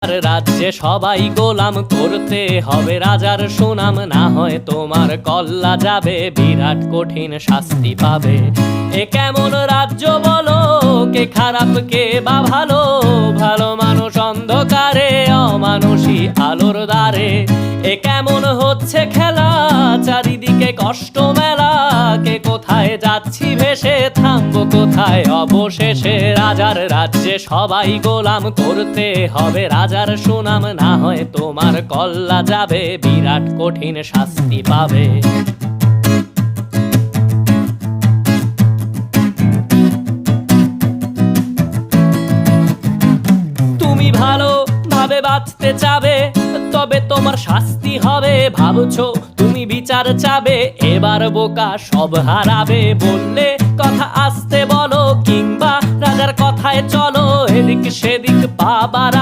রাজ্যে সবাই গোলাম করতে হবে রাজার সুনাম, না হয় তোমার কল্লা যাবে, বিরাট কঠিন শাস্তি পাবে। এ কেমন রাজ্য বলো, কে খারাপ কে বা ভালো, ভালো মানুষ অন্ধকারে, অমানুষী আলোর দ্বারে। এ কেমন হচ্ছে খেলা, চারিদিকে কষ্ট মেলা, কে কোথায় যাচ্ছি ভেসে, থামবো কোথায় অবশেষে। রাজার রাজ্যে সবাই গোলাম করতে হবে রাজার সুনাম, না হয় তোমার কল্লা যাবে, বিরাট কঠিন শাস্তি পাবে। তুমি ভালো ভাবে বাঁচতে চাবে, তবে তোমার শাস্তি হবে। ভাবছো তুমি বিচার চাবে, এবার বোকা সব হারাবে। বললে কথা আসতে বলো, কিংবা রাজার কথায় চলো, এদিক সেদিক পা বাড়াও।